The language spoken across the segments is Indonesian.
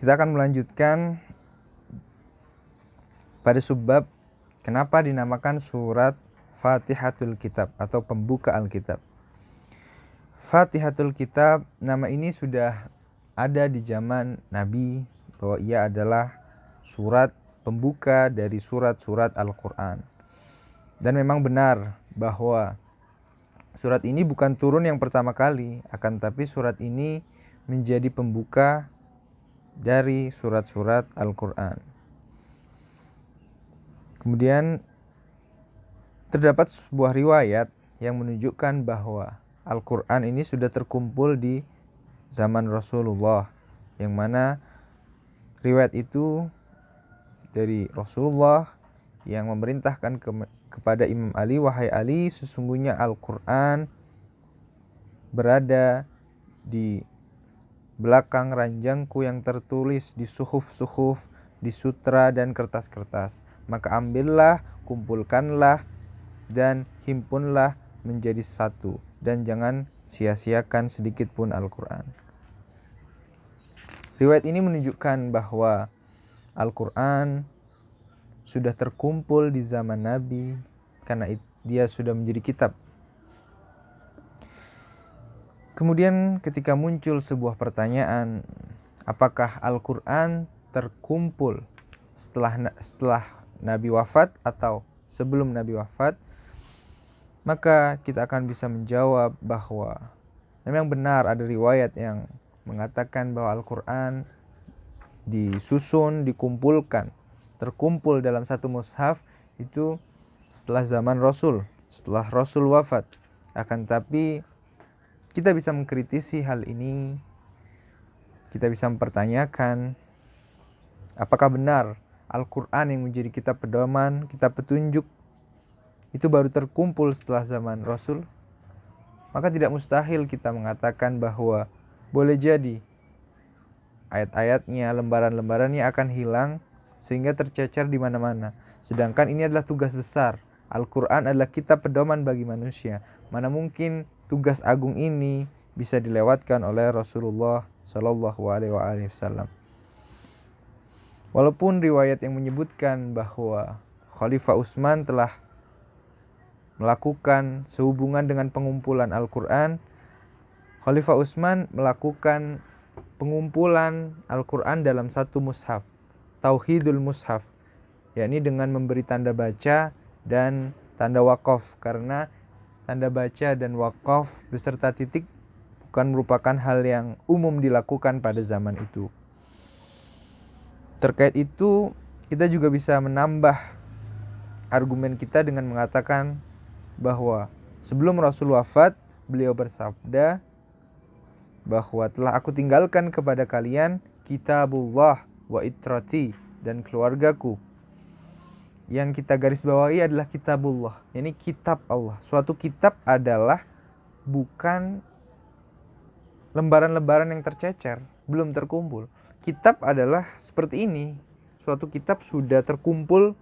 Kita akan melanjutkan pada subbab kenapa dinamakan surat Fatihatul Kitab atau pembuka Alkitab. Fatihatul Kitab, nama ini sudah ada di zaman Nabi, bahwa ia adalah surat pembuka dari surat-surat Al-Quran. Dan memang benar bahwa surat ini bukan turun yang pertama kali, akan tapi surat ini menjadi pembuka dari surat-surat Al-Quran. Kemudian terdapat sebuah riwayat yang menunjukkan bahwa Al-Quran ini sudah terkumpul di zaman Rasulullah, yang mana riwayat itu dari Rasulullah yang memerintahkan kepada Imam Ali, "Wahai Ali, sesungguhnya Al-Quran berada di belakang ranjangku yang tertulis di suhuf-suhuf, di sutra dan kertas-kertas. Maka ambillah, kumpulkanlah, dan himpunlah menjadi satu, dan jangan sia-siakan sedikit pun Al-Quran." Riwayat ini menunjukkan bahwa Al-Quran sudah terkumpul di zaman Nabi karena dia sudah menjadi kitab. Kemudian ketika muncul sebuah pertanyaan, apakah Al-Quran terkumpul setelah Nabi wafat atau sebelum Nabi wafat, maka kita akan bisa menjawab bahwa memang benar ada riwayat yang mengatakan bahwa Al-Quran disusun, dikumpulkan, terkumpul dalam satu mushaf itu setelah zaman Rasul, setelah Rasul wafat. Akan tapi kita bisa mengkritisi hal ini, kita bisa mempertanyakan apakah benar Al-Quran yang menjadi kitab pedoman, kitab petunjuk itu baru terkumpul setelah zaman Rasul. Maka tidak mustahil kita mengatakan bahwa boleh jadi ayat-ayatnya, lembaran-lembarannya akan hilang sehingga tercecer di mana-mana. Sedangkan ini adalah tugas besar. Al-Quran adalah kitab pedoman bagi manusia. Mana mungkin tugas agung ini bisa dilewatkan oleh Rasulullah Shallallahu Alaihi Wasallam. Walaupun riwayat yang menyebutkan bahwa Khalifah Utsman telah melakukan sehubungan dengan pengumpulan Al-Quran, Khalifah Utsman melakukan pengumpulan Al-Quran dalam satu mushaf, Tauhidul Mushaf, yakni dengan memberi tanda baca dan tanda wakaf, karena tanda baca dan wakaf beserta titik bukan merupakan hal yang umum dilakukan pada zaman itu. Terkait itu, kita juga bisa menambah argumen kita dengan mengatakan bahwa sebelum Rasul wafat, beliau bersabda bahwa telah aku tinggalkan kepada kalian kitabullah wa itrati, dan keluargaku. Yang kita garis bawahi adalah kitabullah, yakni kitab Allah. Suatu kitab adalah bukan lembaran-lembaran yang tercecer, belum terkumpul. Kitab adalah seperti ini. Suatu kitab sudah terkumpul,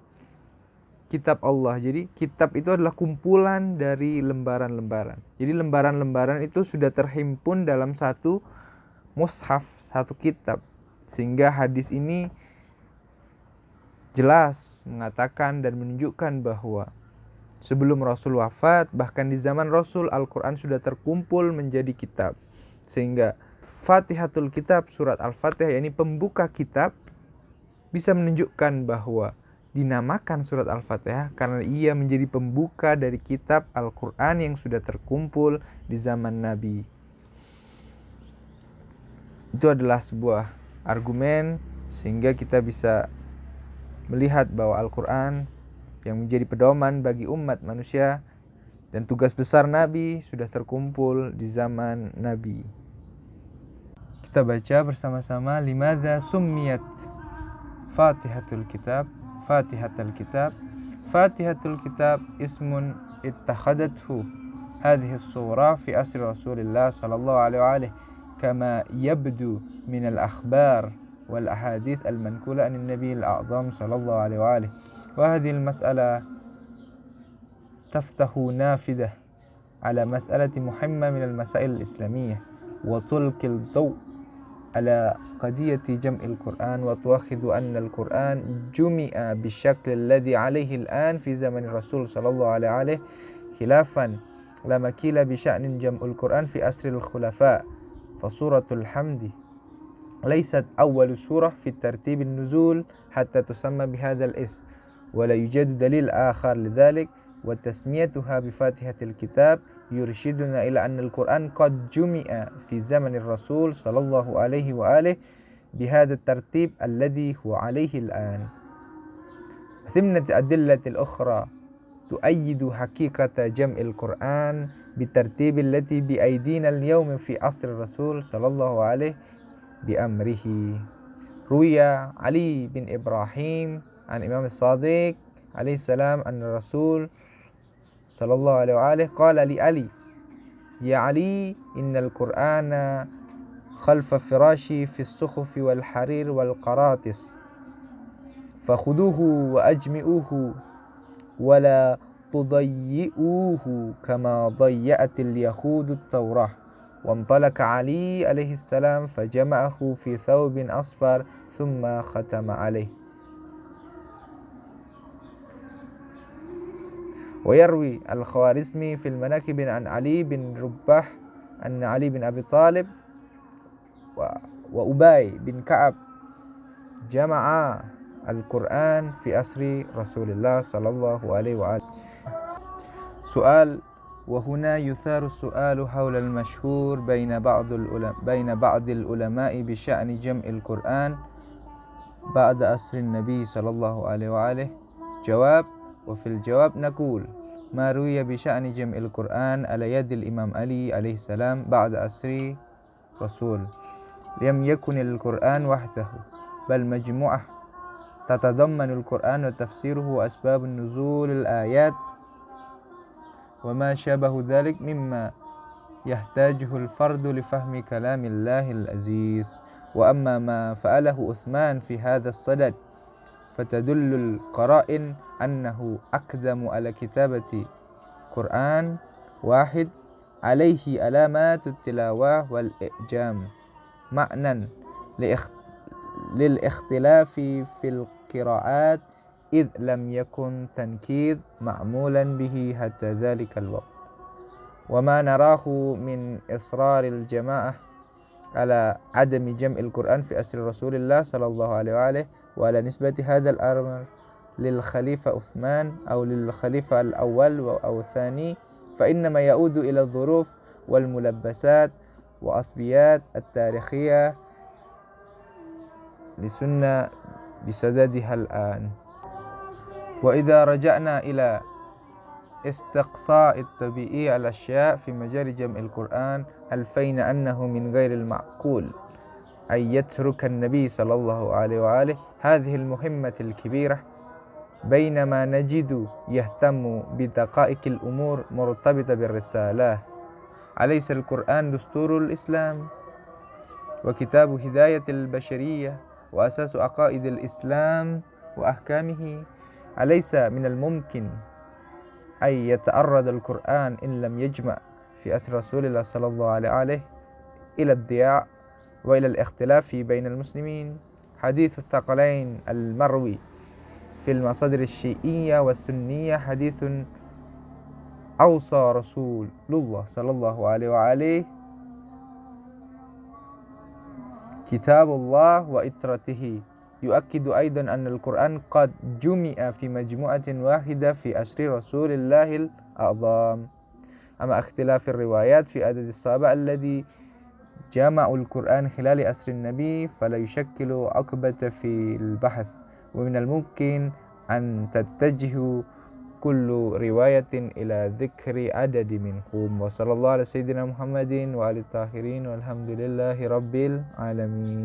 kitab Allah. Jadi kitab itu adalah kumpulan dari lembaran-lembaran. Jadi lembaran-lembaran itu sudah terhimpun dalam satu mushaf, satu kitab. Sehingga hadis ini jelas mengatakan dan menunjukkan bahwa sebelum Rasul wafat, bahkan di zaman Rasul, Al-Quran sudah terkumpul menjadi kitab. Sehingga Fatihatul Kitab, surat Al-Fatihah, yakni pembuka kitab, bisa menunjukkan bahwa dinamakan surat Al-Fatihah karena ia menjadi pembuka dari kitab Al-Quran yang sudah terkumpul di zaman Nabi. Itu adalah sebuah argumen sehingga kita bisa melihat bahwa Al-Quran yang menjadi pedoman bagi umat manusia dan tugas besar Nabi sudah terkumpul di zaman Nabi. Kita baca bersama-sama, limadza summiyat Fatihatul Kitab. Fatihatul Kitab. Fatihatul Kitab ismun ittakhadathu hadhihi as-surah fi asri Rasulillah sallallahu alaihi wa alihi kama yabdu min al-akhbar wal ahadith al-manqula an an-nabi al-a'zam sallallahu alaihi wa alihi. Wa hadhihi al-mas'alah taftahu nafidah ala mas'alati muhimma min al-masail al-islamiyyah wa tulqil daw على قضية جمع القرآن وتؤكد أن القرآن جمع بالشكل الذي عليه الآن في زمن الرسول صلى الله عليه وآله خلافا لما قيل بشأن جمع القرآن في أسر الخلفاء. فسورة الحمد ليست أول سورة في ترتيب النزول حتى تسمى بهذا الاسم، ولا يوجد دليل آخر لذلك، وتسميتها بفاتحة الكتاب يرشدنا إلى أن القرآن قد جمع في زمن الرسول صلى الله عليه وآله بهذا الترتيب الذي هو عليه الآن. ثمة الأدلة الأخرى تؤيد حقيقة جمع القرآن بالترتيب التي بأيدينا اليوم في عصر الرسول صلى الله عليه بأمره. روي علي بن إبراهيم عن إمام الصادق عليه السلام أن الرسول صلى الله عليه وآله قال لعلي: يا علي، إن القرآن خلف فراشي في الصحف والحرير والقراطس، فخذوه وأجمعوه ولا تضيئوه كما ضيأت اليهود التوراة. وانطلق علي عليه السلام فجمعه في ثوب أصفر ثم ختم عليه. ويروي الخوارزمي في المناكب عن علي بن رباح أن علي بن أبي طالب وأبي بن كعب جمع القرآن في أسر رسول الله صلى الله عليه وآله. سؤال: وهنا يثار السؤال حول المشهور بين بعض العلماء بشأن جمع القرآن بعد أسر النبي صلى الله عليه وآله. جواب: وفي الجواب نقول: ما روي بشأن جمع القرآن على يد الإمام علي عليه السلام بعد أسر رسول لم يكن القرآن وحده، بل مجموعة تتضمن القرآن وتفسيره وأسباب النزول الآيات وما شابه ذلك مما يحتاجه الفرد لفهم كلام الله العزيز. وأما ما فعله عثمان في هذا الصدد فتدل القرائن أنه أقدم على كتابة قرآن واحد عليه علامات التلاوة والإعجام معنى للاختلاف في القراءات، إذ لم يكن تنكير معمولا به حتى ذلك الوقت. وما نراه من إصرار الجماعة على عدم جمع القرآن في أسر رسول الله صلى الله عليه وآله وعلى نسبة هذا الأمر للخليفة عثمان أو للخليفة الأول أو الثاني، فإنما يعود إلى الظروف والملبسات وأصبيات التاريخية لسنة بسددها الآن. وإذا رجعنا إلى استقصاء الطبيعي الأشياء في مجال جمع القرآن ألفينا أنه من غير المعقول أن يترك النبي صلى الله عليه وآله هذه المهمة الكبيرة، بينما نجد يهتم بدقائق الأمور مرتبطة بالرسالة. أليس القرآن دستور الإسلام وكتاب هداية البشرية وأساس عقائد الإسلام وأحكامه؟ أليس من الممكن أن يتعرض القرآن إن لم يجمع في أسر رسول الله صلى الله عليه وآله إلى الضياع وإلى الاختلاف بين المسلمين؟ حديث الثقلين المروي في المصادر الشيعية والسنية حديث أوصى رسول الله صلى الله عليه وآله كتاب الله وإترته، يؤكد أيضا أن القرآن قد جمع في مجموعة واحدة في أسر رسول الله الأعظم. أما اختلاف الروايات في عدد الصحابة الذي جمعوا القرآن خلال أسر النبي فلا يشكل عقبة في البحث، ومن الممكن أن تتجه كل رواية إلى ذكر عدد منهم. وصلى الله على سيدنا محمد وآله الطاهرين والحمد لله رب العالمين.